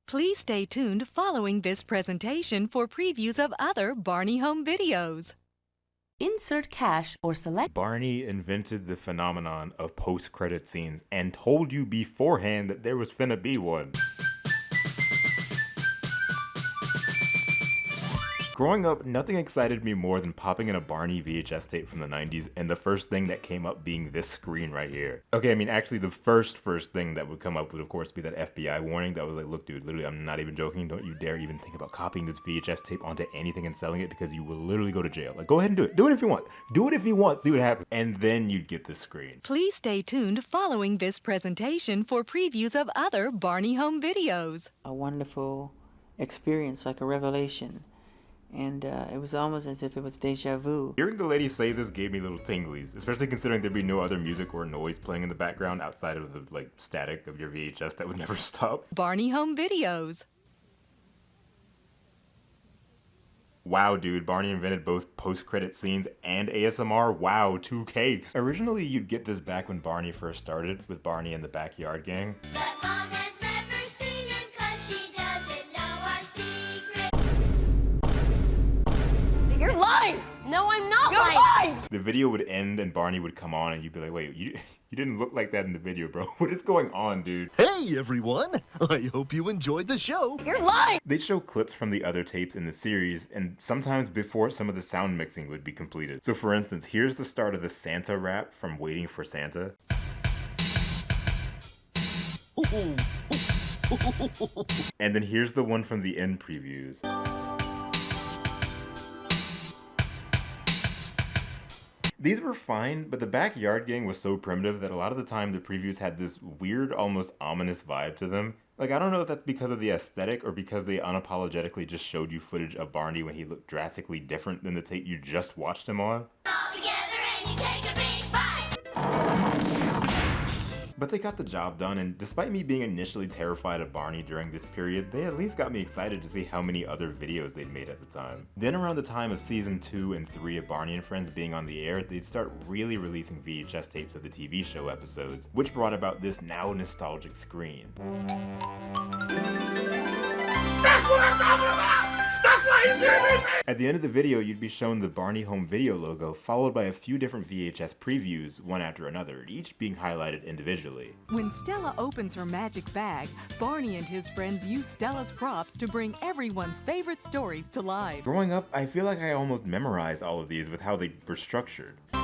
Please stay tuned following this presentation for previews of other Barney home videos. Insert cache or select. Barney invented the phenomenon of post-credit scenes and told you beforehand that there was finna be one. Growing up, nothing excited me more than popping in a Barney VHS tape from the 90s and the first thing that came up being this screen right here. Okay, I mean, actually the first thing that would come up would of course be that FBI warning that was like, look dude, literally I'm not even joking, don't you dare even think about copying this VHS tape onto anything and selling it because you will literally go to jail. Like, go ahead and do it. Do it if you want. Do it if you want, see what happens. And then you'd get this screen. Please stay tuned following this presentation for previews of other Barney home videos. A wonderful experience, like a revelation. And it was almost as if it was deja vu. Hearing the lady say this gave me little tinglies, especially considering there'd be no other music or noise playing in the background outside of the like static of your VHS that would never stop. Barney home videos. Wow, dude, Barney invented both post-credit scenes and ASMR. Wow, 2 cakes. Originally, you'd get this back when Barney first started, with Barney and the Backyard Gang. But Mom has never seen him 'cause she doesn't know our secret. You're lying! No, I'm not You're lying! The video would end and Barney would come on and you'd be like, wait, you didn't look like that in the video, bro. What is going on, dude? Hey, everyone! I hope you enjoyed the show. You're lying! They'd show clips from the other tapes in the series, and sometimes before some of the sound mixing would be completed. So for instance, here's the start of the Santa rap from Waiting for Santa. And then here's the one from the end previews. These were fine, but the Backyard Gang was so primitive that a lot of the time the previews had this weird, almost ominous vibe to them. Like, I don't know if that's because of the aesthetic or because they unapologetically just showed you footage of Barney when he looked drastically different than the tape you just watched him on. All together and you take a big bite. But they got the job done, and despite me being initially terrified of Barney during this period, they at least got me excited to see how many other videos they'd made at the time. Then around the time of season 2 and 3 of Barney and Friends being on the air, they'd start really releasing VHS tapes of the TV show episodes, which brought about this now nostalgic screen. That's what I'm talking about! That's why he's doing this! At the end of the video, you'd be shown the Barney Home Video logo, followed by a few different VHS previews, one after another, each being highlighted individually. When Stella opens her magic bag, Barney and his friends use Stella's props to bring everyone's favorite stories to life. Growing up, I feel like I almost memorized all of these with how they were structured. A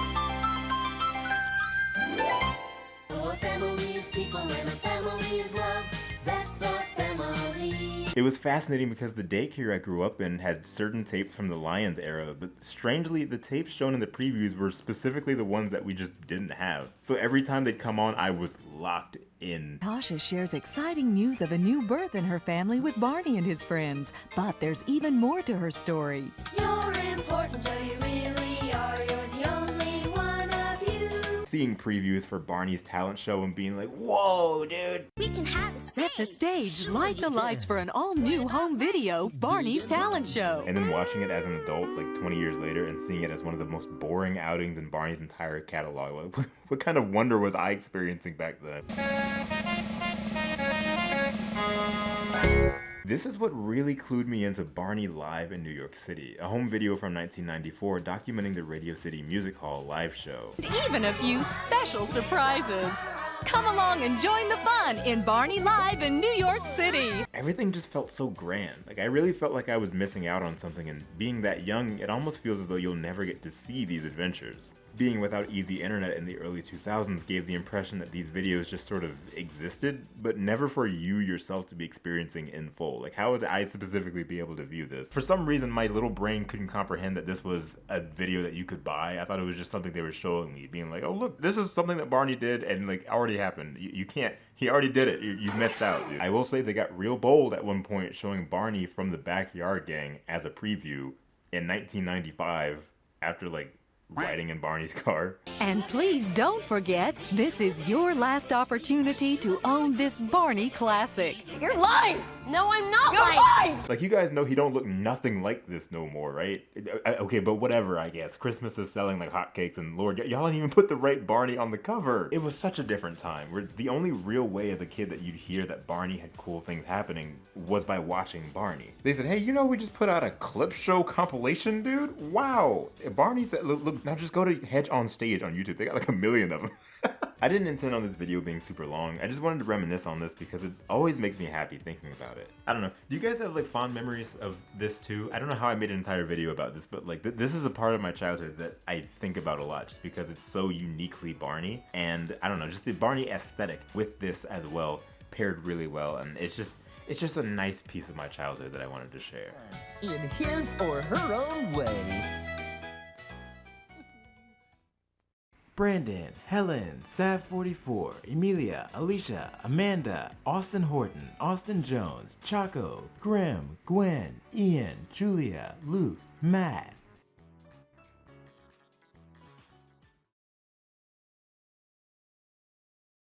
family is people and a family is love. That's our family. It was fascinating because the daycare I grew up in had certain tapes from the Lions era, but strangely, the tapes shown in the previews were specifically the ones that we just didn't have. So every time they'd come on, I was locked in. Tasha shares exciting news of a new birth in her family with Barney and his friends, but there's even more to her story. You're important, so you really are. You're the only one of you. Seeing previews for Barney's talent show and being like, whoa, dude. We can have a Set the stage, light the lights for an all-new home video, Barney's Talent Show. And then watching it as an adult, like 20 years later, and seeing it as one of the most boring outings in Barney's entire catalog. Like, what kind of wonder was I experiencing back then? This is what really clued me into Barney Live in New York City, a home video from 1994 documenting the Radio City Music Hall live show. Even a few special surprises. Come along and join the fun in Barney Live in New York City. Everything just felt so grand. Like, I really felt like I was missing out on something, and being that young, it almost feels as though you'll never get to see these adventures. Being without easy internet in the early 2000s gave the impression that these videos just sort of existed, but never for you yourself to be experiencing in full. Like, how would I specifically be able to view this? For some reason, my little brain couldn't comprehend that this was a video that you could buy. I thought it was just something they were showing me, being like, oh look, this is something that Barney did and like already happened. You can't, he already did it. You missed out, dude. I will say they got real bold at one point showing Barney from the Backyard Gang as a preview in 1995 after like riding in Barney's car. And please don't forget, this is your last opportunity to own this Barney classic. You're lying! No, I'm not lying! Like, you guys know he don't look nothing like this no more, right? Okay, but whatever, I guess. Christmas is selling like hotcakes, and Lord, y'all didn't even put the right Barney on the cover. It was such a different time, where the only real way as a kid that you'd hear that Barney had cool things happening was by watching Barney. They said, hey, you know, we just put out a clip show compilation, dude? Wow. Barney said, look, now just go to Hedge on Stage on YouTube. They got like 1 million of them. I didn't intend on this video being super long. I just wanted to reminisce on this because it always makes me happy thinking about it. I don't know. Do you guys have like fond memories of this too? I don't know how I made an entire video about this, but like this is a part of my childhood that I think about a lot just because it's so uniquely Barney. And I don't know, just the Barney aesthetic with this as well paired really well. And it's just a nice piece of my childhood that I wanted to share. In his or her own way. Brandon, Helen, Sav44, Emilia, Alicia, Amanda, Austin Horton, Austin Jones, Chaco, Grim, Gwen, Ian, Julia, Luke, Matt,